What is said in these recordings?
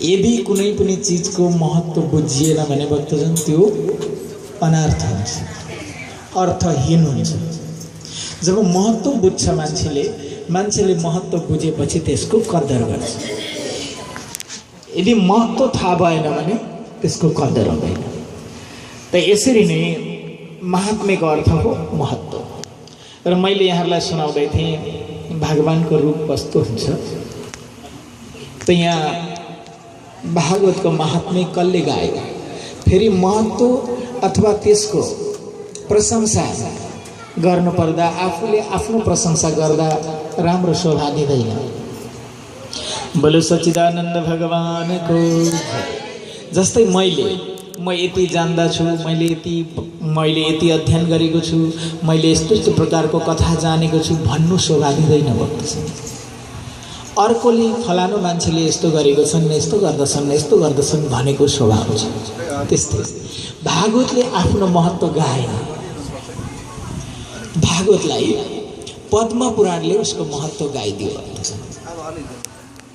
यदि कुनै पनि चीजको महत्त्व बुझिएन भने भक्तजन त्यो अनर्थ हुन्छ, अर्थहीन हुन्छ। जब महत्त्व बुझ्छ मान्छेले महत्त्व बुझेपछि त्यसको कदर गर्छ। यदि महत्त्व थाहा भएन भने त्यसको कदर हुँदैन। त यसरी नै महात्म्यको अर्थ हो महत्त्व। र मैले यहाँहरूलाई सुनाउँदै थिएँ भगवानको रूप कस्तो हुन्छ। त यहाँ भागवतको महात्म्य कसले गायो, फेरि महत्त्व अथवा त्यसको प्रशंसा गर्नुपर्दा आफूले आफ्नो प्रशंसा गर्दा राम्रो शोभा दिँदैन। बोलो सच्चिदानन्द भगवानको। जस्तै म यति जान्दछु, मैले यति अध्ययन गरेको छु, मैले यस्तो प्रकारको कथा जानेको छु भन्नु शोभा दिँदैन भक्तजन। अर्कोले फलानु मान्छेले यस्तो गरेको छन्, यस्तो गर्दछन् भनेको शोभा हुन्छ। त्यस्तै भागवतले आफ्नो महत्त्व गाएन। भागवतलाई पद्म पुराणले उसको महत्त्व गाइदियो भक्तजन।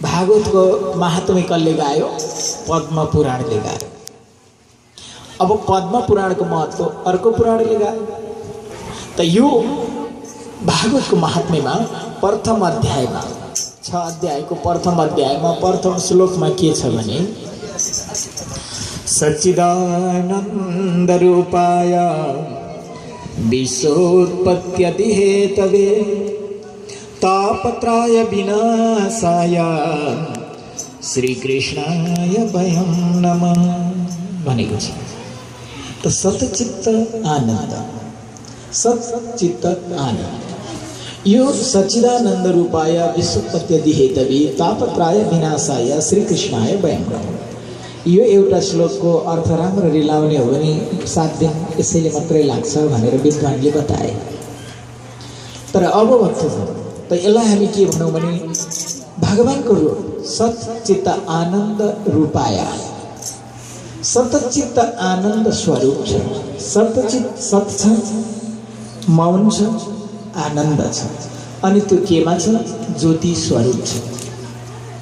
भागवतको महात्म्य कसले गायो? पद्म पुराणले गायो। अब पद्म पुराणको महत्त्व अर्को पुराणले गायो। त यो भागवतको महात्म्यमा प्रथम अध्यायमा 6 अध्यायको प्रथम अध्यायमा प्रथम श्लोकमा के छ भने सच्चिदानन्द रूपाय विश्वोत्पत्ति हेतवे तापत्राय विनाशाय श्रीकृष्णाय वयं नमः भनेको छ। त सच्चित्त आनन्द यो सच्चिदानन्द रूपाय विश्वोत्पत्ति हेतवे तापत्राय विनाशाय श्रीकृष्णाय वयं नमः। यो एउटा श्लोकको अर्थ राम्ररी लाउने हो भने 7 दिन यसैले मात्रै लाग्छ भनेर विद्वानले बताए। तर अब भक्तजन त यसलाई हामी के भनौँ भने भगवानको रूप सच्चित्त आनन्द रूपाय, सच्चित्त आनन्द स्वरूप छ। सच्चित सत छ, मौन छ, आनन्द छ, अनि त्यो केमा छ? ज्योति स्वरूप छ।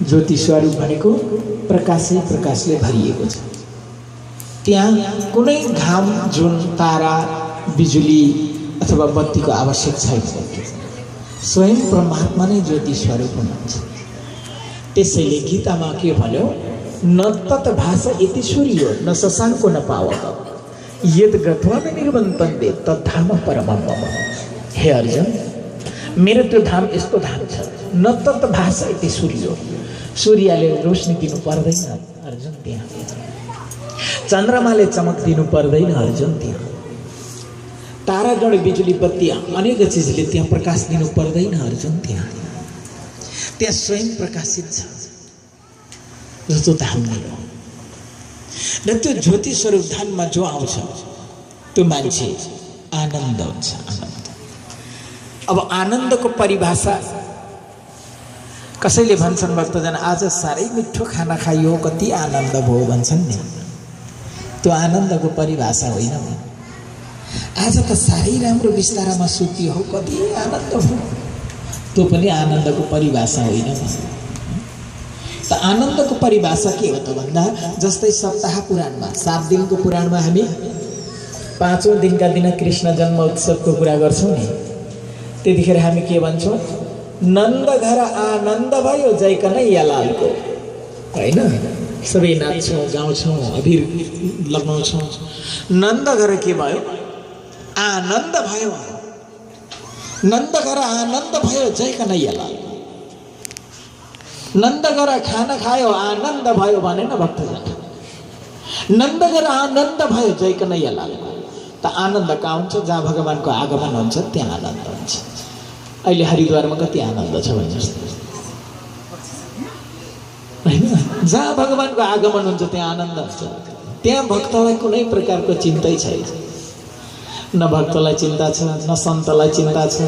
ज्योति स्वरूप भनेको प्रकाशले भरिएको छ। त्यहाँ कुनै घाम, जुन, तारा, बिजुली अथवा बत्तीको आवश्यक छैन। स्वयं परमात्मा नै ज्योति स्वरूप हुनुहुन्छ। त्यसैले गीतामा के भन्यो? न तत् भास इति सूर्यो न शशाङ्को न पावक यद् गत्वा न निर्वन्तन्ते तद्धाम परमं मम। हे अर्जुन, मेरो त्यो धाम यस्तो धाम छ। न तत् भास इति सूर्यो, सूर्यले रोशनी दिनु पर्दैन अर्जुन त्यहाँ। चन्द्रमाले चमक दिनु पर्दैन अर्जुन त्यहाँ। तारागण, बिजुली, बत्ती, अनेक चिजले त्यहाँ प्रकाश दिनु पर्दैन अर्जुन त्यहाँ। त्यहाँ स्वयं प्रकाशित छ जस्तो धाम नै हो। र त्यो ज्योति स्वरूप धाममा जो आउँछ त्यो मान्छे आनन्द हुन्छ। आनन्द। अब आनन्दको परिभाषा कसैले भन्छन् भक्तजन आज साह्रै मिठो खाना खाइयो, कति आनन्द भयो भन्छन् नि। त्यो आनन्दको परिभाषा होइन। आज त साह्रै राम्रो बिस्तारामा सुतियो, कति आनन्द भयो, त्यो पनि आनन्दको परिभाषा होइन। त आनन्दको परिभाषा के हो त भन्दा जस्तै सप्ताह पुराणमा 7 दिनको पुराणमा हामी 5औं दिनका दिन कृष्ण जन्म उत्सवको कुरा गर्छौँ नि। त्यतिखेर हामी के भन्छौँ? नन्द घर आनन्द भयो जय कन्हैया लालको, होइन? सबै नाच्छौँ, गाउँछौँ, अबिर लगाउँछौँ। नन्द घर के भयो? आनन्द भयो। नन्द घर आनन्द भयो जय कन्हैया लाल। नन्द घर खाना खायो आनन्द भयो भने न भक्तजन। नन्द घर आनन्द भयो जय कन्हैया लाल। त आनन्द कहाँ हुन्छ? जहाँ भगवानको आगमन हुन्छ त्यहाँ आनन्द हुन्छ। अहिले हरिद्वारमा कति आनन्द छ भन्नुहोस् होइन? जहाँ भगवानको आगमन हुन्छ त्यहाँ आनन्द हुन्छ। त्यहाँ भक्तलाई कुनै प्रकारको चिन्तै छैन। न भक्तलाई चिन्ता छ, न सन्तलाई चिन्ता छ,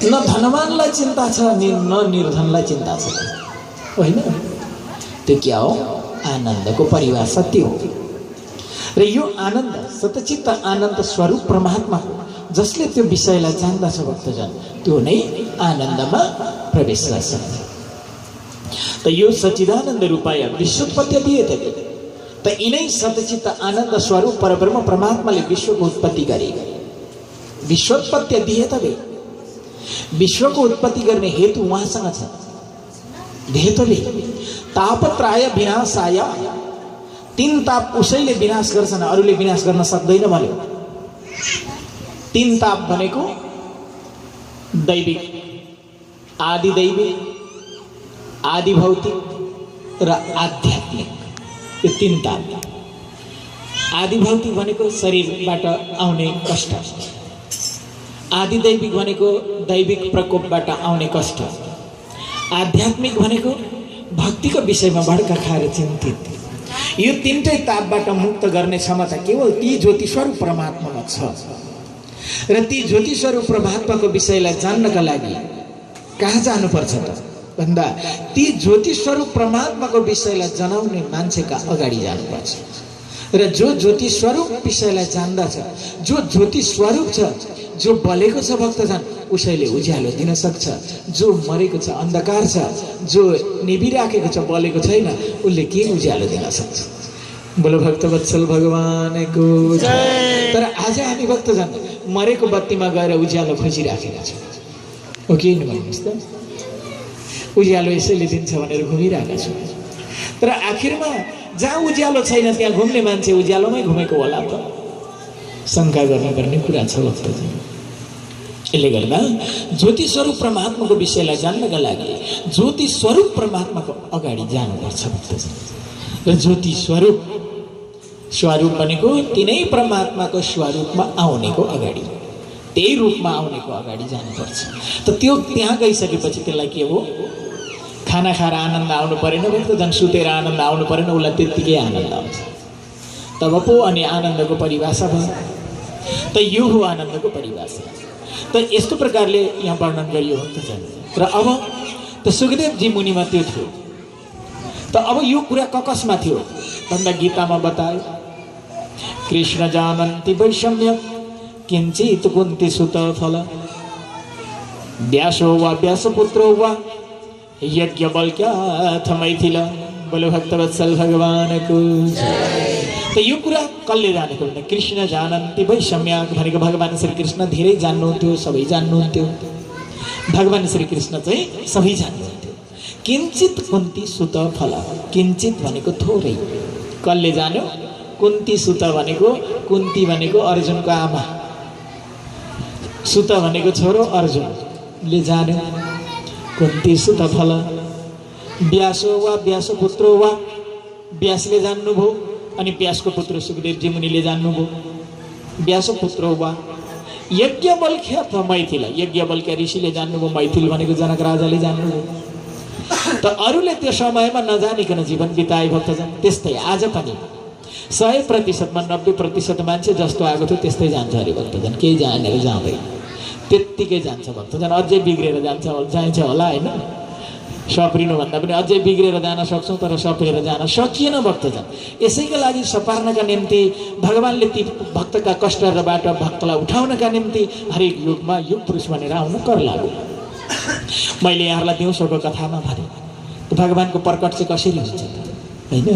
न धनवानलाई चिन्ता छ, न निर्धनलाई चिन्ता छ, होइन? त्यो क्या हो? आनन्दको परिभाषा त्यो हो। र यो आनन्द सतचित्त आनन्द स्वरूप परमात्मा हो। जसले त्यो विषयलाई जान्दछ भक्तजन त्यो नै आनन्दमा प्रवेश गर्छ। त यो सच्चिदानन्द रूपाय विश्वोत्पत्ति दिए थे त यिनै सतचित्त आनन्द स्वरूप परब्रह्म परमात्माले विश्वको उत्पत्ति गरे। विश्वोत्पत्ति दिए तबे विश्वको उत्पत्ति गर्ने हेतु उहाँसँग छ। हेतुले तापत्रय विनाशाय, तीन ताप उसैले विनाश गर्छन्, अरूले विनाश गर्न सक्दैन भन्यो। तीन ताप भनेको दैविक, आदि दैविक, आदि भौतिक र आध्यात्मिक, यो तीन ताप। आदि भौतिक भनेको शरीरबाट आउने कष्ट, आदि दैविक भनेको दैविक प्रकोपबाट आउने कष्ट, आध्यात्मिक भनेको भक्तिको विषयमा भड्का खाएर चिन्तित। यो तीनटै तापबाट मुक्त गर्ने क्षमता केवल ती ज्योति स्वरूप परमात्मामा छ। र ती ज्योति स्वरूप परमात्माको विषयलाई जान्नका लागि कहाँ जानुपर्छ त भन्दा ती ज्योति स्वरूप परमात्माको विषयलाई जनाउने मान्छेका अगाडि जानुपर्छ। र जो ज्योति स्वरूप विषयलाई जान्दछ, जो ज्योति स्वरूप छ, जो बलेको छ भक्तजन, उसैले उज्यालो दिन सक्छ। जो मरेको छ, अन्धकार छ, जो निभिराखेको छ, बलेको छैन, उसले के उज्यालो दिन सक्छ? बोलो भक्तवत्सल भगवानको जय। तर आज हामी भक्तजन मरेको बत्तीमा गएर उज्यालो खोजिराखेका छौँ। हो कि भन्नुहोस् त? उज्यालो यसैले दिन्छ भनेर घुमिरहेका छौँ। तर आखिरमा जहाँ उज्यालो छैन त्यहाँ घुम्ने मान्छे उज्यालोमै घुमेको होला त? शङ्का गर्नुपर्ने कुरा छ भक्तजन। यसले गर्दा ज्योति स्वरूप परमात्माको विषयलाई जान्नका लागि ज्योति स्वरूप परमात्माको अगाडि जानुपर्छ भक्तजन। र ज्योति स्वरूप स्वरूप भनेको तिनै परमात्माको स्वरूपमा आउनेको अगाडि, त्यही रूपमा आउनेको अगाडि जानुपर्छ। त त्यो त्यहाँ गइसकेपछि त्यसलाई के हो? खाना खाएर आनन्द आउनु परेन भक्तजन, सुतेर आनन्द आउनु परेन, उसलाई त्यत्तिकै आनन्द आउँछ। तब पो अनि आनन्दको परिभाषा भयो। त यो हो आनन्दको परिभाषा। त यस्तो प्रकारले यहाँ वर्णन गरियो भक्तजन। र अब त सुखदेवजी मुनिमा त्यो थियो। त अब यो कुरा कसमा थियो भन्दा गीतामा बतायो, कृष्ण जानन्ति वैषम्य किञ्चित् कुन्ती सुत फल, व्यासो वा व्यासपुत्रो वा यज्ञवल्क्याथ मैथिल। बोलो भक्तवत्सल भगवानको जय। त यो कुरा कसले जानेको भन्दा कृष्ण जानन्ति वैषम्य भनेको भगवान श्री कृष्ण धेरै जान्नुहुन्थ्यो, सबै जान्नुहुन्थ्यो। भगवान श्री कृष्ण चाहिँ सबै जान्नुहुन्थ्यो। किञ्चित कुन्ती सुत फल, किञ्चित भनेको थोरै। कसले जान्यो? कुन्ती सुत भनेको, कुन्ती भनेको अर्जुनको आमा, सुत भनेको छोरो अर्जुनले जान्यो। कुन्ती सुत फल, व्यासो वा व्यासपुत्रो वा, व्यासले जान्नुभयो अनि व्यासको पुत्र सुखदेवजी मुनिले जान्नुभयो। व्यासपुत्रो वा यज्ञवल्क्याथ मैथिल, यज्ञवल्क्य ऋषिले जान्नुभयो। मैथिल भनेको जनक राजाले जान्नुभयो। त अरूले त्यो समयमा नजानिकन जीवन बिताए भक्तजन। त्यस्तै आज पनि 100%मा 90% मान्छे जस्तो आएको थियो त्यस्तै जान्छ अरे भक्तजन। केही जानेर जाँदैन, त्यत्तिकै जान्छ भक्तजन। अझै बिग्रेर जान्छ, जान्छ होला होइन? सप्रिनु भन्दा पनि अझै बिग्रेर जान सक्छौँ, तर सप्रेर जान सकिएन भक्तजन। यसैका लागि सपार्नका निम्ति भगवानले ती भक्तका कष्टहरूबाट भक्तलाई उठाउनका निम्ति हरेक युगमा युग पुरुष भनेर आउनु कर लाग्यो। मैले यहाँहरूलाई दिउँसोको कथामा भने भगवानको प्रकट चाहिँ कसरी हुन्छ होइन?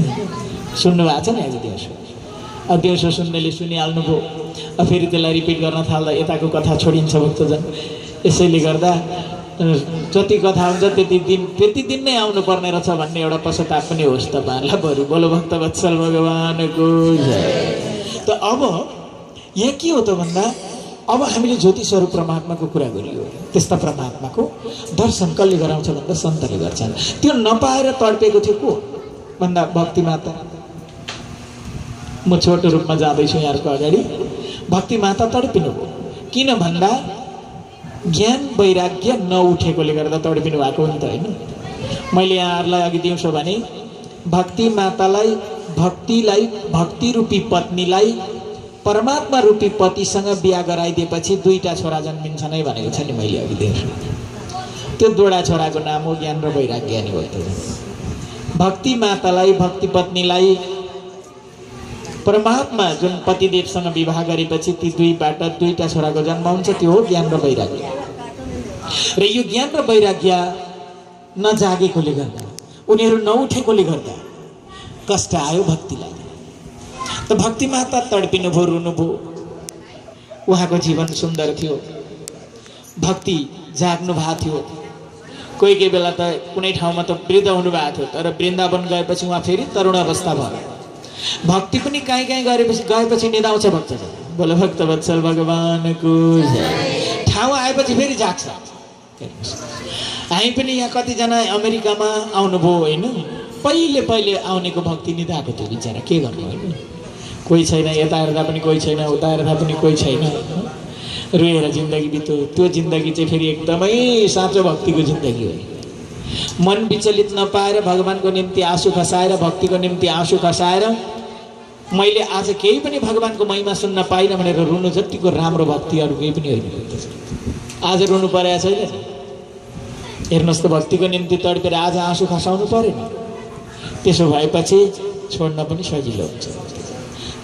सुन्नु भएको छ नि आज दिउँसो? अब दिउँसो सुन्नेले सुनिहाल्नुभयो, अब फेरि त्यसलाई रिपिट गर्न थाल्दा यताको कथा छोडिन्छ भक्तजन। यसैले गर्दा जति कथा हुन्छ त्यति दिन नै आउनुपर्ने रहेछ भन्ने एउटा पश्चाताप पनि होस् तपाईँहरूलाई बरु। बोलो भक्तवत्सल भगवानको जय। त अब यहाँ के हो त भन्दा अब हामीले ज्योति स्वरूप परमात्माको कुरा गरियो। त्यस्ता परमात्माको दर्शन कसले गराउँछ भन्दा सन्तले गर्छन्। त्यो नपाएर तडपेको थियो को भन्दा भक्ति माता। म छोटो रूपमा जाँदैछु यहाँहरूको अगाडि। भक्ति माता तडपिनु हो। किन भन्दा ज्ञान वैराग्य नउठेकोले गर्दा तडपिनु भएको हो नि त होइन? मैले यहाँहरूलाई अघि दिउँसो भने भक्ति मातालाई, भक्तिलाई, भक्ति रूपी पत्नीलाई परमात्मा रूपी पतिसँग बिहा गराइदिएपछि 2टा छोरा जन्मिन्छ नै भनेको छ नि मैले अघि दिउँसो। त्यो 2वटा छोराको नाम हो ज्ञान र वैराग्य नि हो। भक्ति मातालाई, भक्ति पत्नीलाई परमात्मा जुन पतिदेवसँग विवाह गरेपछि ती 2टा छोराको जन्म हुन्छ, त्यो हो ज्ञान र वैराग्य। र यो ज्ञान र वैराग्य नजागेकोले गर्दा उनीहरू नउठेकोले गर्दा कष्ट आयो भक्तिलाई। त भक्ति माता तडपिनुभयो, रुनुभयो। उहाँको जीवन सुन्दर थियो, भक्ति जाग्नु भएको थियो। कोही कोही बेला त कुनै ठाउँमा त वृद्ध हुनुभएको थियो, तर वृन्दावन गएपछि उहाँ फेरि तरुण अवस्था भयो। भक्ति पनि कहीँ कहीँ गएपछि निदाउँछ भक्तजन। बोलो भक्तवत्सल भगवानको जय। ठाउँ आएपछि फेरि जाग्छ। हामी पनि यहाँ कतिजना अमेरिकामा आउनुभयो होइन, पहिले पहिले आउनेको भक्ति निदाएको थियो बिचरा, के गर्नु होइन। कोही छैन, यता हेर्दा पनि कोही छैन, उता हेर्दा पनि कोही छैन, रोएर जिन्दगी बित्यो। त्यो जिन्दगी चाहिँ फेरि एकदमै साँचो भक्तिको जिन्दगी हो। मन विचलित नपाएर भगवानको निम्ति आँसु खसाएर, भक्तिको निम्ति आँसु खसाएर मैले आज केही पनि भगवानको महिमा सुन्न पाइनँ भनेर रुनु जतिको राम्रो भक्ति अरू केही पनि होइन। आज रुनु परेको छैन, हेर्नुहोस् त, भक्तिको निम्ति तडपेर आज आँसु खसाउनु परेन। त्यसो भएपछि छोड्न पनि सजिलो हुन्छ।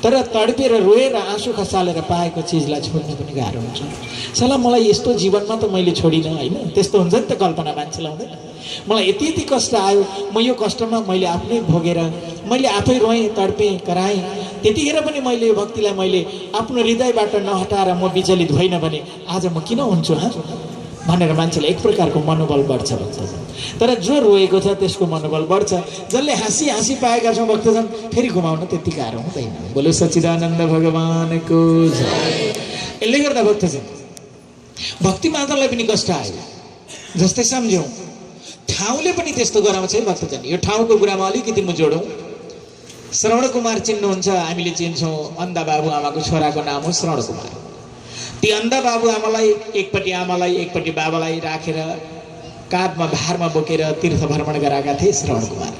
तर तडपेर रोएर आँसु खसालेर पाएको चिजलाई छोड्न पनि गाह्रो हुन्छ। सला मलाई यस्तो जीवनमा त मैले छोडिनँ होइन, त्यस्तो हुन्छ नि त, कल्पना मान्छेलाई हुँदैन। मलाई यति यति कष्ट आयो, म यो कष्टमा मैले आफ्नै भोगेर मैले आफै रोएँ, तडपेँ, कराएँ। त्यतिखेर पनि मैले यो भक्तिलाई मैले आफ्नो हृदयबाट नहटाएर म विचलित भइनँ भने आज म किन हुन्छु भनेर मान्छेलाई एक प्रकारको मनोबल बढ्छ भक्तजन। तर जो रोएको छ त्यसको मनोबल बढ्छ। जसले हाँसी हाँसी पाएका छौँ भक्तजन, फेरि घुमाउन त्यति गाह्रो हुँदैन। बोलो सच्चिदानन्द भगवानको जय। यसले गर्दा भक्तजन भक्ति मातालाई पनि कष्ट आयो जस्तै सम्झ्यौँ, ठाउँले पनि त्यस्तो गराउँछ है भक्तजन। यो ठाउँको कुरामा अलिकति म जोडौँ। श्रवण कुमार चिन्नुहुन्छ, हामीले चिन्छौँ, अन्धा बाबु आमाको छोराको नाम हो श्रवण कुमार। ती अन्धा बाबु आमालाई एकपट्टि बाबालाई राखेर काँधमा भारमा बोकेर तीर्थ भ्रमण गराएका थिए श्रवण कुमार।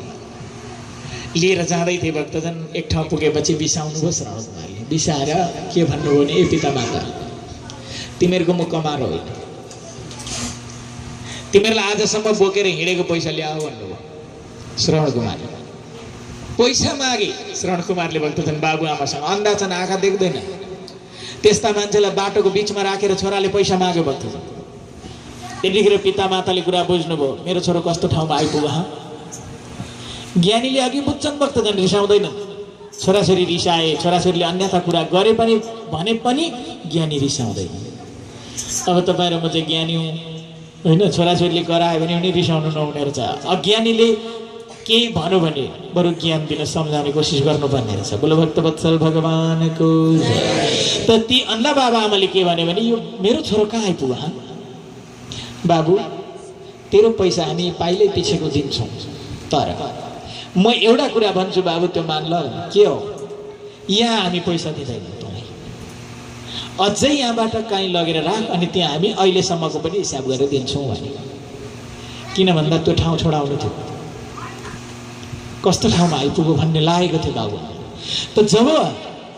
लिएर जाँदै थिए भक्तजन। एक ठाउँ पुगेपछि बिसाउनुभयो श्रवण कुमारले। बिसाएर के भन्नुभयो भने, ए पिता माता, तिमीहरूको म कमार होइन, तिमीहरूलाई आजसम्म बोकेर हिँडेको पैसा ल्याऊ भन्नुभयो श्रवण कुमारले। पैसा मागे श्रवण कुमारले भक्तजन बाबु आमासँग। अन्धा छन्, आँखा देख्दैन, त्यस्ता मान्छेलाई बाटोको बिचमा राखेर छोराले पैसा माग्यो भक्तजन। त्यतिखेर पिता माताले कुरा बुझ्नुभयो, मेरो छोरो कस्तो ठाउँमा आइपुग्यो। ज्ञानीले अघि बुझ्छन् भक्तजन, रिसाउँदैनन्। छोराछोरी रिसाए, छोराछोरीले अन्यथा कुरा गरे पनि भने पनि ज्ञानी रिसाउँदैन। अब तपाईँ र म चाहिँ ज्ञानी हौँ होइन, छोराछोरीले करायो भने पनि रिसाउनु नहुने रहेछ। अज्ञानीले केही भन्यो भने बरु ज्ञान दिन सम्झाउने कोसिस गर्नुपर्ने रहेछ। बोलो भक्तवत्सल भगवानको जय। त ती अन्धा बाबा आमाले के भन्यो भने, यो मेरो छोरो कहाँ आइपुग्यो बाबु, तेरो पैसा हामी पाइलै पछिको दिन्छौँ, तर म एउटा कुरा भन्छु बाबु, त्यो मान ल। के हो? यहाँ हामी पैसा दिँदैनौँ, तँलाई अझै यहाँबाट कहीँ लगेर राख, अनि त्यहाँ हामी अहिलेसम्मको पनि हिसाब गरेर दिन्छौँ भने। किन भन्दा त्यो ठाउँ छोडाउनु थियो, कस्तो ठाउँमा आइपुग्यो भन्ने लागेको थियो बाबु। त जब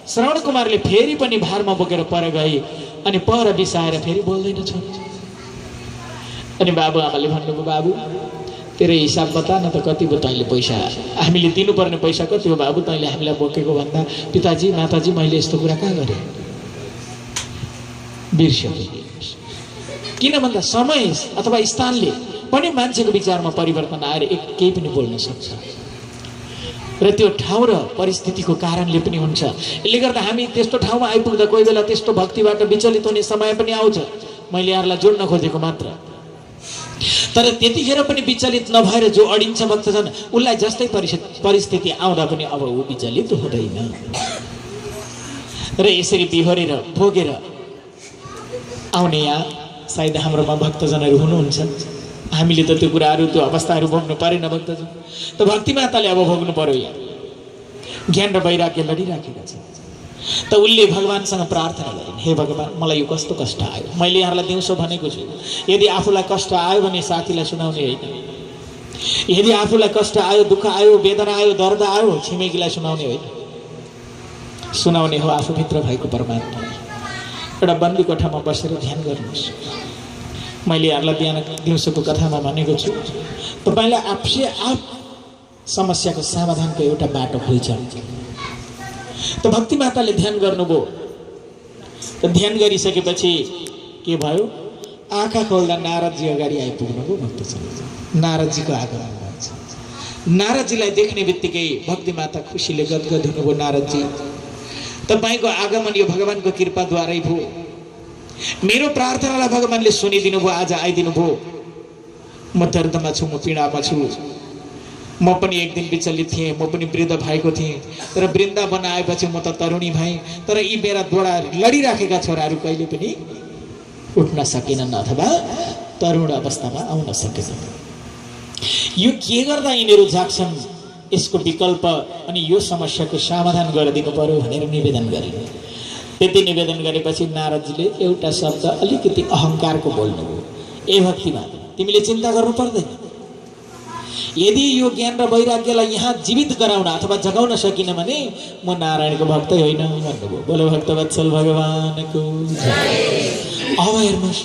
श्रवण कुमारले फेरि पनि भारमा बोकेर पर गए अनि पर बिसाएर फेरि बोल्दैन छ। अनि बाबु आमाले भन्नुभयो, बाबु तेरो हिसाब बता न त, कति भयो तैँले पैसा, हामीले दिनुपर्ने पैसा कति हो बाबु तैँले हामीलाई बोकेको भन्दा। पिताजी माताजी, मैले यस्तो कुरा कहाँ गरेँ, बिर्स्यो। किन भन्दा समय अथवा स्थानले पनि मान्छेको विचारमा परिवर्तन आएर केही पनि बोल्न सक्छ, र त्यो ठाउँ र परिस्थितिको कारणले पनि हुन्छ। यसले गर्दा हामी त्यस्तो ठाउँमा आइपुग्दा कोही बेला त्यस्तो भक्तिबाट विचलित हुने समय पनि आउँछ। मैले यहाँलाई जोड्न खोजेको मात्र। तर त्यतिखेर पनि विचलित नभएर जो अडिन्छ भक्तजन, उसलाई जस्तै परिस्थिति आउँदा पनि अब ऊ विचलित हुँदैन। र यसरी बिहोरेर भोगेर आउने यहाँ सायद हाम्रोमा भक्तजनहरू हुनुहुन्छ। हामीले त त्यो कुराहरू, त्यो अवस्थाहरू भोग्नु परेन भक्तजन। त भक्ति माताले अब भोग्नु पर्यो। यहाँ ज्ञान र वैराग्य लडिराखेका छन्। त उसले भगवानसँग प्रार्थना गरिन्, हे भगवान, मलाई यो कस्तो कष्ट आयो। मैले यहाँलाई दिउँसो भनेको छु, यदि आफूलाई कष्ट आयो भने साथीलाई सुनाउने होइन, यदि आफूलाई कष्ट आयो, दुःख आयो, वेदना आयो, दर्द आयो, छिमेकीलाई सुनाउने होइन, सुनाउने हो आफूभित्र भएको परमात्मा। एउटा बन्दी कोठामा बसेर ध्यान गर्नुहोस्। मैले यहाँलाई बिहान दिउँसोको कथामा भनेको छु, तपाईँलाई आफै आफ समस्याको समाधानको एउटा बाटो खोल्छ। त भक्ति माताले ध्यान गर्नुभयो। त ध्यान गरिसकेपछि के भयो, आँखा खोल्दा नारदजी अगाडि आइपुग्नुभयो भक्तजन। नारदजीको आगमन भन्छ। नारदजीलाई देख्ने बित्तिकै भक्ति माता खुसीले गदगद हुनुभयो। नारदजी, तपाईको आगमन यो भगवानको कृपाद्वारै भयो। मेरो प्रार्थनालाई भगवानले सुनिदिनु भयो, आज आइदिनु भयो। म दर्दमा छु, म पीडामा छु। म पनि एक दिन विचलित थिएँ, म पनि वृद्ध भएको थिएँ, तर वृन्दावन आएपछि म त तरुणी भएँ। तर यी मेरा द्वारा लडिराखेका छोराहरू कहिले पनि उठ्न सकेनन् अथवा तरुण अवस्थामा आउन सकेनन्। यो के गर्दा यिनीहरू जाग्छन्, यसको विकल्प अनि यो समस्याको समाधान गरिदिनु पर्यो भनेर निवेदन गरे। त्यति निवेदन गरेपछि नारदजीले एउटा शब्द अलिकति अहङ्कारको बोल्नुभयो। ए भक्तिमा, तिमीले चिन्ता गर्नु पर्दैन। यदि यो ज्ञान र वैराग्यलाई यहाँ जीवित गराउन अथवा जगाउन सकिन भने म नारायणको भक्त होइन भन्नुभयो। बोलो भक्तवत्सल भगवानको जय। अब हेर्नुहोस्,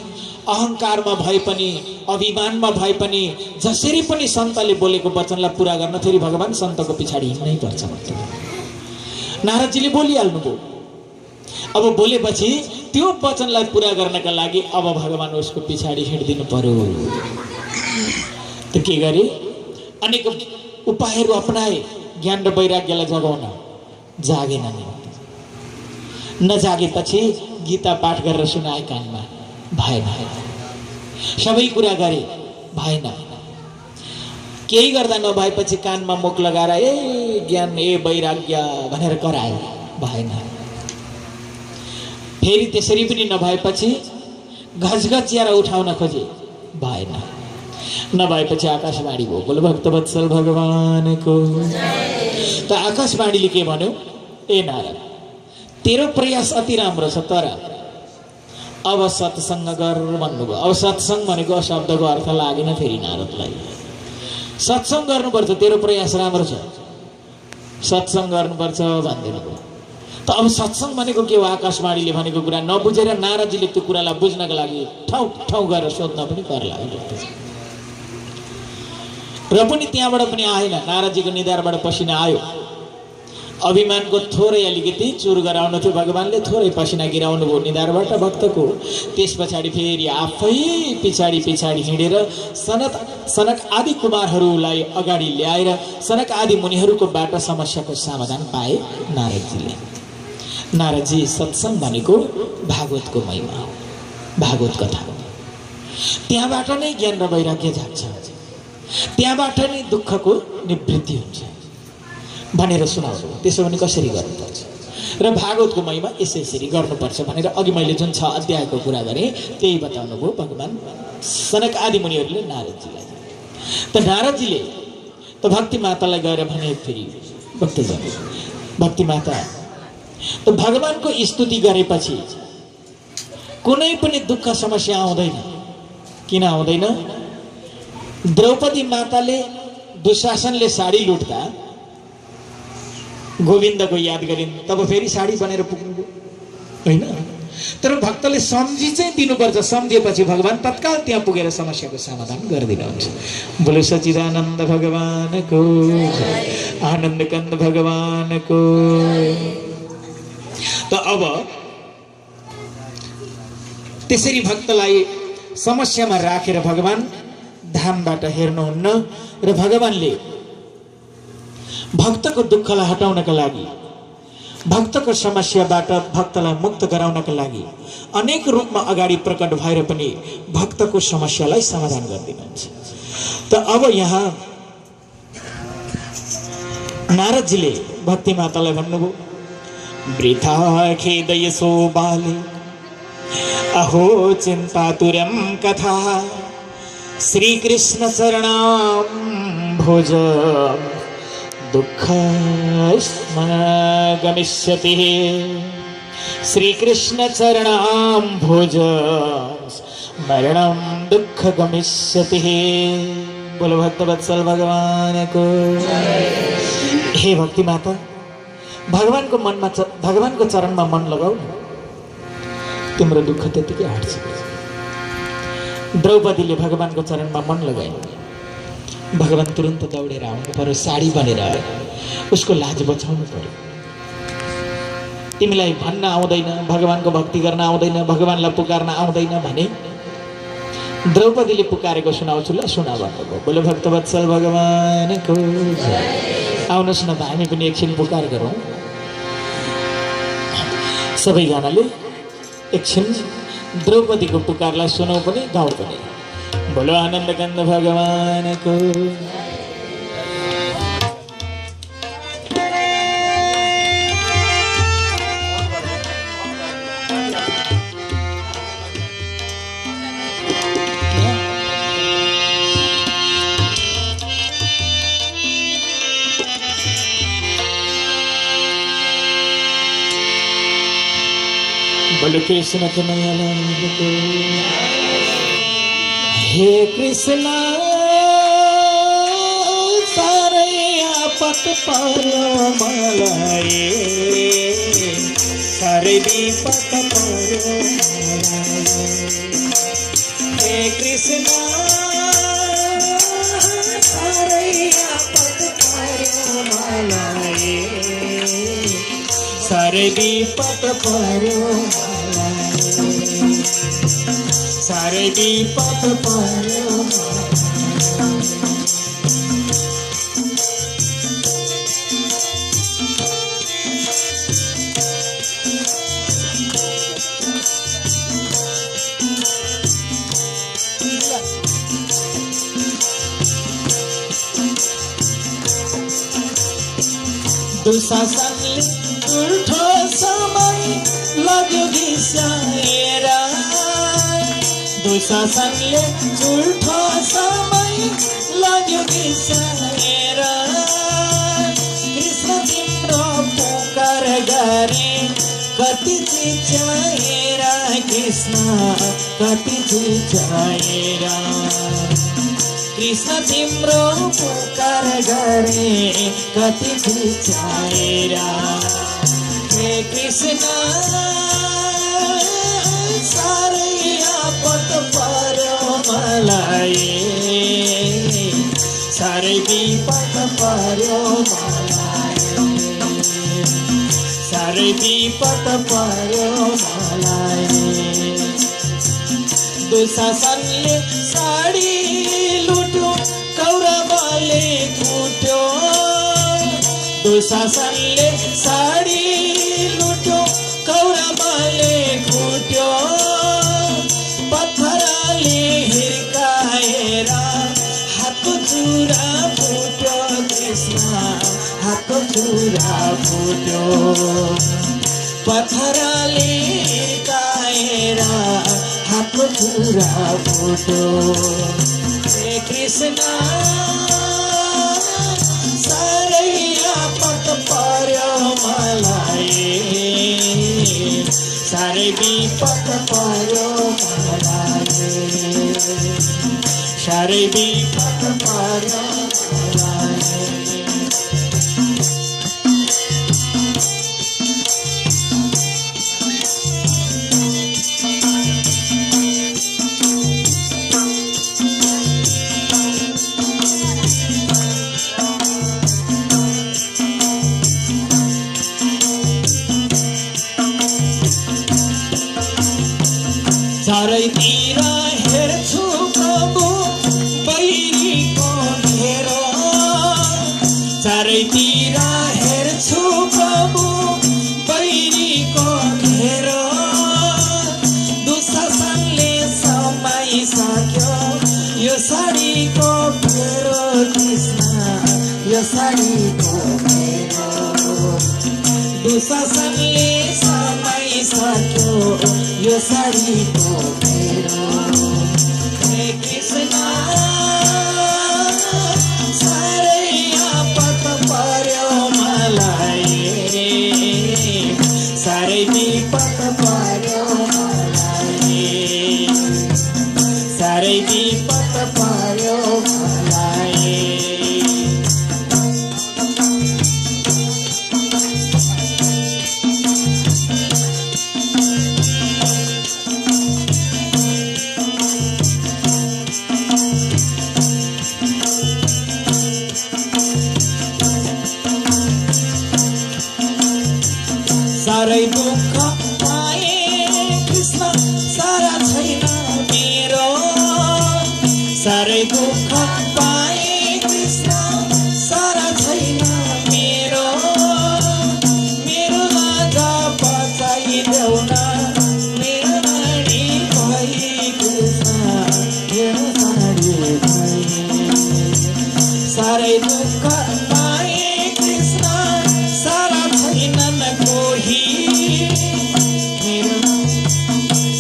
अहङ्कारमा भए पनि अभिमानमा भए पनि जसरी पनि सन्तले बोलेको वचनलाई पुरा गर्न फेरि भगवान सन्तको पछाडि हिँड्नै पर्छ। नारदजीले बोलिहाल्नुभयो। अब बोलेपछि त्यो वचनलाई पुरा गर्नका लागि अब भगवान उसको पछाडि हिँडिदिनु पर्यो। त के गरे? अनेक उपायहरू अपनाए ज्ञान र वैराग्यलाई जगाउन। जागेनन्। नजागेपछि गीता पाठ गरेर सुनाए कानमा, भएन। सबै कुरा गरे, भएन। केही गर्दा नभएपछि कानमा मुख लगाएर ए ज्ञान ए वैराग्य भनेर कराए, भएन। फेरि त्यसरी पनि नभएपछि घचघच्याएर उठाउन खोजे, भएन। नभएपछि आकाशवाणी भयो। बोलो भक्तवत्सल भगवानको। त आकाशवाणीले के भन्यो? ए नारद, तेरो प्रयास अति राम्रो छ, तर अब सत्सङ्ग गर भन्नुभयो। अब सत्सङ्ग भनेको शब्दको अर्थ लागेन फेरि नारदलाई। सत्सङ्ग गर्नुपर्छ, तेरो प्रयास राम्रो छ, सत्सङ्ग गर्नुपर्छ भन्दिनु भयो। त अब सत्सङ्ग भनेको के हो? आकाशवाणीले भनेको कुरा नबुझेर नारदजीले त्यो कुरालाई बुझ्नका लागि ठाउँ ठाउँ गरेर सोध्न पनि कर लाग्यो। र पनि त्यहाँबाट पनि आएन। नारदजीको निधारबाट पसिना आयो। अभिमानको थोरै अलिकति चुर गराउनु थियो भगवानले, थोरै पसिना गिराउनु भयो निधारबाट भक्तको। त्यस पछाडि फेरि आफै पछाडि पछाडि हिँडेर सनक आदि कुमारहरूलाई अगाडि ल्याएर सनक आदि मुनिहरूकोबाट समस्याको समाधान पाए नारदजीले। नारदजी, सत्सङ्ग भनेको भागवतको महिमा हो, भागवत कथा हो। त्यहाँबाट नै ज्ञान र वैराग्य जाग्छ, त्यहाँबाट नै दुःखको निवृत्ति हुन्छ भनेर सुनाउनु। त्यसो भने कसरी गर्नुपर्छ र भागवतको महिमा यसरी गर्नुपर्छ भनेर अघि मैले जुन 6 अध्यायको कुरा गरेँ त्यही बताउनु भयो भगवान सनक आदि मुनिहरूले नारदजीलाई। त नारदजीले त भक्ति मातालाई गएर भने, फेरि भक्तजन, भक्ति माता त भगवानको स्तुति गरेपछि कुनै पनि दुःख समस्या आउँदैन। किन आउँदैन? द्रौपदी माताले दुशासनले साडी लुट्दा गोविन्दको याद गरिन्, तब फेरि साडी बनेर पुग्नुभयो होइन। तर भक्तले सम्झी चाहिँ दिनुपर्छ। सम्झिएपछि भगवान तत्काल त्यहाँ पुगेर समस्याको समाधान गरिदिनुहुन्छ। बोलो सच्चिदानन्द भगवानको, आनन्द कन्द भगवानको। त अब त्यसरी भक्तलाई समस्यामा राखेर भगवान धामबाट हेर्नुहुन्न र भगवानले भक्तको दुःखलाई हटाउनका लागि, भक्तको समस्याबाट भक्तलाई मुक्त गराउनका लागि अनेक रूपमा अगाडि प्रकट भएर पनि भक्तको समस्यालाई समाधान गरिदिनुहुन्छ। त अब यहाँ नारदजीले भक्ति मातालाई भन्नुभयो, वृथा खेदयसो बाले अहो चिन्तातुरं कथा श्रीकृष्ण चरणां भोज दुःख गमिष्यति। श्रीकृष्ण चरणां भोज मरणं दुःख गमिष्यति। बोलो भक्तवत्सल भगवान को। हे भक्ति माता, भगवानको मनमा भगवानको चरणमा मन लगाऊ, तिम्रो दुःख त्यतिकै हट्छ। द्रौपदीले भगवानको चरणमा मन लगाइन्। भगवान तुरन्त दौडेर आउनु पर्यो, साडी बनेर उसको लाज बचाउनु पर्यो। तिमीलाई भन्न आउँदैन, भगवानको भक्ति गर्न आउँदैन, भगवानलाई पुकार्न आउँदैन भने द्रौपदीले पुकारेको सुनाउँछु ल, सुना भन्नुभयो। बोलो भक्तवत्सल भगवानको जय। आउनुहोस् न त हामी पनि एकछिन पुकार गरौँ सबैजनाले। एकछिन द्रौपदीको पुकारलाई सुनौ पनि गाउँ पनि। बोलो आनन्द कन्द भगवानको। बोलो कृष्ण कन्हैया लाल को। हे कृष्ण सारै आपत पर्यो मलाई, सारै विपत पर्यो मलाई। हे कृष्ण सारै आपत पर्यो मलाई, सारै विपत पर्यो मलाई, सारै विपत पर्यो। दुशासनले उल्टो समय लाग्यो घिसाएर, दुशासनले उल्टो समय लाग्यो घिसाएर। कृष्ण तिम्रो पुकार गरे कति चिचाएर, कृष्ण कति चिचाएर। कृष्ण तिम्रो पुकार गरे कति चिचाएर। हे कृष्ण सारै आपत पर्यो मलाई, सारै विपत पर्यो मलाई, सारै विपत पर्यो मलाई। दुशासनले साडी लुट्यो कौरवले कुट्यो, दुशासनले साडी लुट्यो कौरवले कुट्यो। पत्थरले हिर्काएर हातको चुरा फुट्यो, कृष्ण हातको चुरा फुट्यो। पत्थरले हिर्काएर हातको चुरा फुट्यो। हे कृष्ण सारै आपत पर्यो मलाई, सारै विपत पर्यो मलाई, सारै विपत पर्यो मलाई। चारैतिर हेर्छु प्रभु बैरीको घेरो, चारैतिर हेर्छु प्रभु बैरीको घेरो। दुशासनले समाइसक्यो यो साडीको फेरो, कृष्ण यो साडीको फेरो। दुशासनले समाइसक्यो यो साडीको फेरो। हे कृष्ण सारै आपत पर्यो मलाई, सारै विपत पर्यो मलाई, सारै विपत पर्यो मलाई। सारै दुःख पाए कृष्ण सारा छैन मेरो, दुःख पाए कृष्ण सारा छैनन् कोही मेरो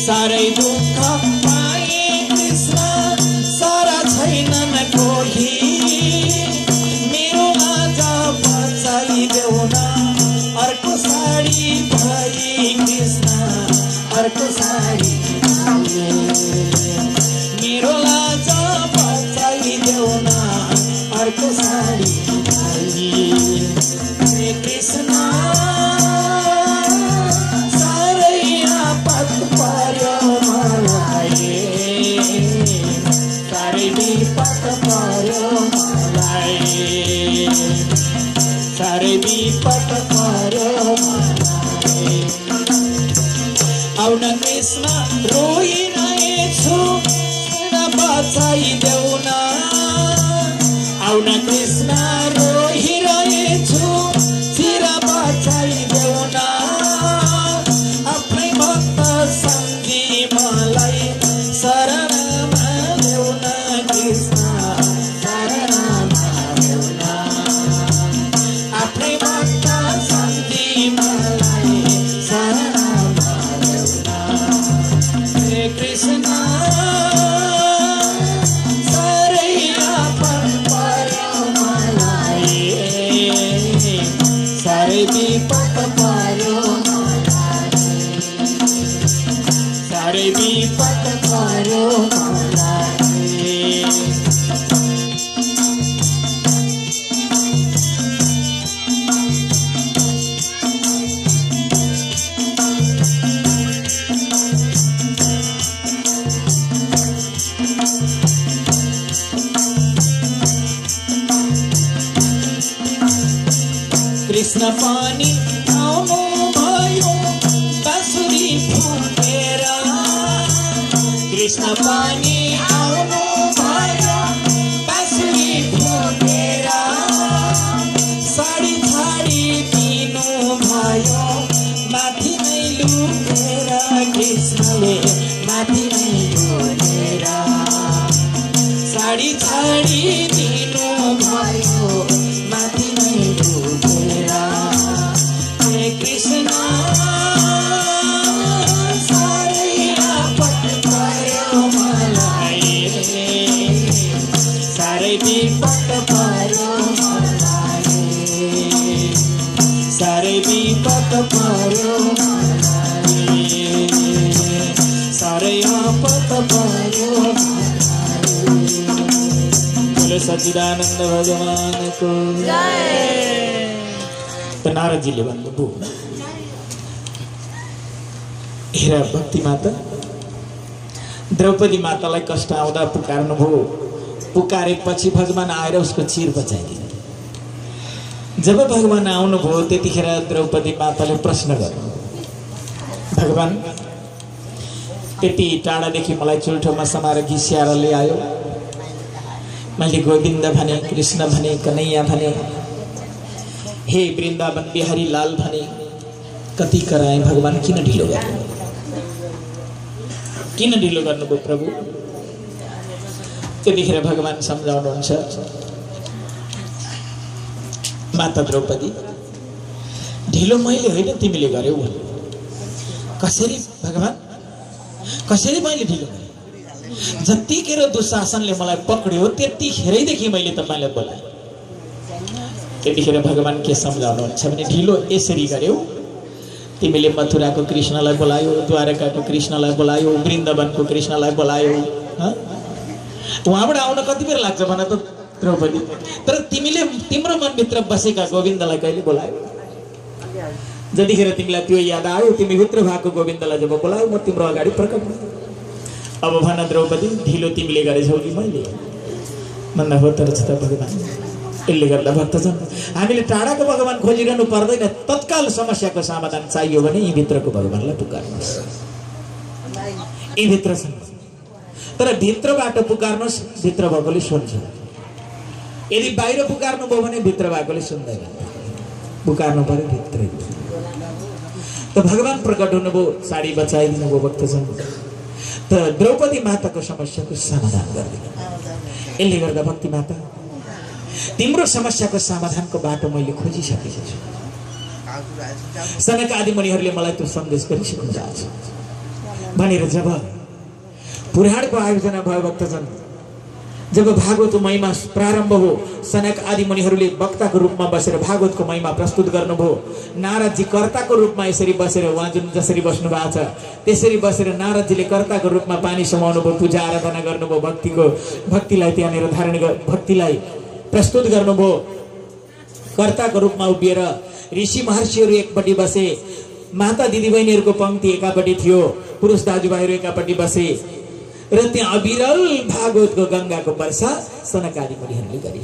सारै दुःख पाए कृष्ण सारा छैनन् कोही मेरो आज बचाइदेऊ न अर्को साडी भई कृष्ण अर्को साडी मेरो लाज बचाइदेऊ न अर्को साडी हे कृष्ण साह्रै आपत पर्यो मलाई साह्रै विपत पर्यो मलाई साह्रै विपत पर्यो मलाई आउन कृष्ण रोइरहेछु बचाइदेऊ न आउन कृष्ण रोइरहेछु चिर बचाइदेऊ न आफ्नै भक्त सम्झी मलाई शरणमा ल्याउ न कृष्ण शरणमा ल्याउ न आफ्नै भक्त सम्झी मलाई शरणमा ल्याउ न हे कृष्ण साह्रै विपत पर्यो साह्रै विपत पर्यो कृष्ण पानी आउनु भयो बाँसुरी फुकेर कृष्ण पानी आउनु भयो बाँसुरी फुकेर साडी छाडी दिनु भयो माथि नै लुकेर कृष्णले माथि नै लुकेर साडी छाडी दिनु भयो माथि नै लुकेर हे कृष्ण साह्रै आपत पर्यो मलाई साह्रै विपत पर्यो मलाई साह्रै विपत पर्यो मलाई साह्रै आपत पर्यो बोले सच्चिदानंद भगवान को जय। तो नारद जी ले भन्नुभयो हेर भक्ति माता द्रौपदी मातालाई कष्ट आउँदा पुकार्नुभयो पुकारेपछि भगवान आएर उसको चिर बचाइदिनु जब भगवान आउनुभयो त्यतिखेर द्रौपदी माताले प्रश्न गर्नु भगवान त्यति टाढादेखि मलाई चुल्ठोमा समाएर घिस्याएर ल्यायो मैले गोविन्द भने कृष्ण भने कन्हैया भने हे वृन्दावन बिहारी लाल भने कति कराए भगवान किन ढिलो गर्नुभयो प्रभु त्यतिखेर भगवान सम्झाउनुहुन्छ माता द्रौपदी ढिलो मैले होइन तिमीले गर्यौ कसरी भगवान कसरी मैले ढिलो गरेँ जतिखेर दुशासनले मलाई पक्ड्यो त्यतिखेरैदेखि मैले तपाईलाई बोलाएँ त्यतिखेर भगवान के सम्झाउनुहुन्छ भने ढिलो यसरी गर्यौ तिमीले मथुराको कृष्णलाई बोलायो द्वारकाको कृष्णलाई बोलायो वृन्दावनको कृष्णलाई बोलायो उहाँबाट आउन कति बेर लाग्छ भन त द्रौपदी तर तिमीले तिम्रो मनभित्र बसेका गोविन्दलाई कहिले बोलायो जतिखेर तिमीलाई त्यो याद आयो तिमी भित्र भएको गोविन्दलाई जब बोलायो म तिम्रो अगाडि प्रकट भएँ अब भन द्रौपदी ढिलो तिमीले गरेछौ कि मैले भन्दा हो तर छ त भगवान यसले गर्दा भक्तजन हामीले टाढाको भगवान खोजिरहनु पर्दैन तत्काल समस्याको समाधान चाहियो भने यी भित्रको भगवानलाई पुकार्नुहोस् यी भित्र छन् तर भित्रबाट पुकार्नुहोस् भित्र भएकोले सुन्छ यदि बाहिर पुकार्नु भयो भने भित्र भएकोले सुन्दैन पुकार्नु पर्यो भित्रै त भगवान प्रकट हुनुभयो साडी बचाइदिनु भयो भक्तजन त द्रौपदी माताको समस्याको समाधान गरिदिनु यसले गर्दा भक्ति माता तिम्रो समस्याको समाधानको बाटो मैले खोजिसकेको छु। सनक आदि मुनिहरूले मलाई त्यो सन्देश गरिसक्नु भएको छ भनेर जब पुराणको आयोजना भयो भक्तजन, जब भागवतको महिमा प्रारम्भ हो, सनक आदि मुनिहरूले वक्ताको रूपमा बसेर भागवतको महिमा प्रस्तुत गर्नुभयो। नारदजी कर्ताको रूपमा यसरी बसेर उहाँ जुन जसरी बस्नु भएको छ त्यसरी बसेर नारदजीले कर्ताको रूपमा पानी समाउनु भयो, पूजा आराधना गर्नुभयो, भक्तिलाई त्यहाँनिर भक्तिलाई प्रस्तुत गर्नुभयो। कर्ताको रूपमा उभिएर ऋषि महर्षिहरू एकपट्टि बसे, माता दिदीबहिनीहरूको पंक्ति एकापट्टि थियो, पुरुष दाजुभाइहरू एकापट्टि बसे र त्यहाँ अविरल भागवतको गंगाको वर्षा सनक आदि मुनिहरूले गरे।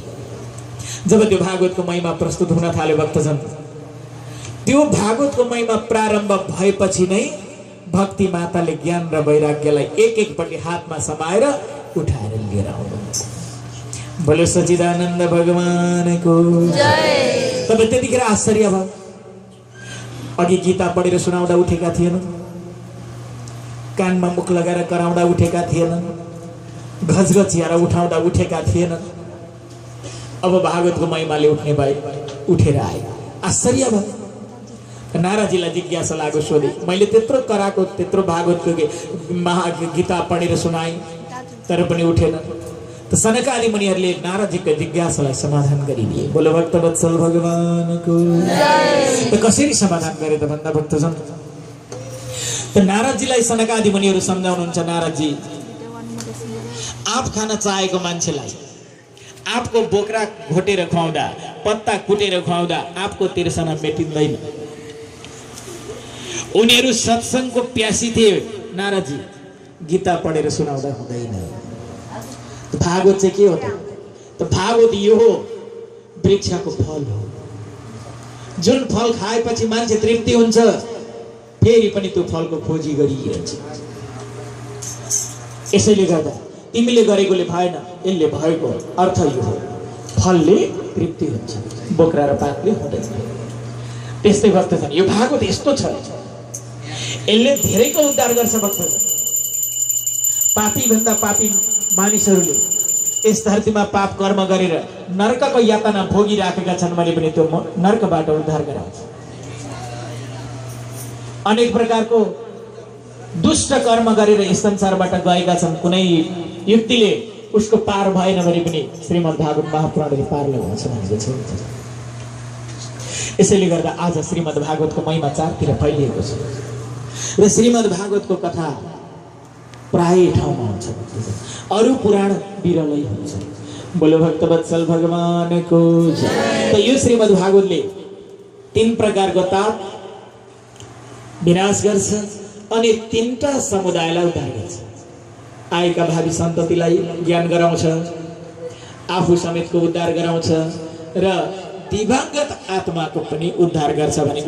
जब त्यो भागवतको महिमा प्रस्तुत हुन थाल्यो भक्तजन, त्यो भागवतको महिमा प्रारम्भ भएपछि नै भक्ति माताले ज्ञान र वैराग्यलाई एक एकपट्टि हातमा समाएर उठाएर लिएर आउनुहुन्छ। बोलो सच्चिदानन्द भगवानको जय। तब त्यतिखेर आश्चर्य भयो। अघि गीता पढेर सुनाउँदा उठेका थिएन, कानमा मुख लगाएर कराउँदा उठेका थिएनन्, घचघचिएर उठाउँदा उठेका थिएनन्। अब भागवतको महिमाले उठ्ने भए, उठेर आए। आश्चर्य भयो। नाराजीलाई जिज्ञासा लाग्यो, सोधे मैले त्यत्रो कराको, त्यत्रो भागवतको गीता पढेर सुनाएँ तर पनि उठेन। त सनक आदि मुनिहरूले नारदजीको जिज्ञासालाई समाधान गरिदिए। बोलो भक्तवत्सल भगवानको जय। त कसरी समाधान गरे त भन्दा भक्तजन, त नारदजीलाई सनक आदि मुनिहरू सम्झाउनुहुन्छ। नारदजी, आँप खान चाहेको मान्छेलाई आँपको बोक्रा घोटेर खुवाउँदा, पत्ता कुटेर खुवाउँदा आँपको तिर्सना मेटिँदैन। उनीहरू सत्संगको प्यासी थिए। नारदजी, गीता पढेर सुनाउँदा हुँदैन। भागवत चाहिँ के हो त भागवत यो हो, वृक्षको फल हो। जुन फल खाएपछि मान्छे तृप्ति हुन्छ, फेरि पनि त्यो फलको खोजी गरिरहन्छ। यसैले गर्दा तिमीले गरेकोले भएन, यसले भएको अर्थ यो हो, फलले तृप्ति हुन्छ, बोक्रा र पातले हुँदैन। त्यस्तै भक्तजन, यो भागवत यस्तो छ, यसले धेरैको उद्धार गर्छ भक्तजन। पापी भन्दा पापी मानिसहरूले यस धरतीमा पाप कर्म गरेर नरकको यातना भोगिराखेका छन् भने पनि त्यो नरकबाट उद्धार गराउँछ। अनेक प्रकारको दुष्ट कर्म गरेर यस संसारबाट गएका छन्, कुनै युक्तिले उसको पार भएन भने पनि श्रीमद् भागवत महापुराणले पार लगाउँछ भनेको छ। यसैले गर्दा आज श्रीमद् भागवतको महिमा चारतिर फैलिएको छ र श्रीमद् भागवतको कथा प्राय ठाउँमा हुन्छ, अरू पुराण विरलै हुन्छ। बोलो भक्तवत्सल भगवानको जय। त यो श्रीमद् भागवतले तीन प्रकारको ताप विनाश गर्छ अनि तीनटा समुदायलाई उद्धार गर्छ। आएका भावी सन्ततिलाई ज्ञान गराउँछ, आफू समेतको उद्धार गराउँछ र दिवंगत आत्माको पनि उद्धार गर्छ भने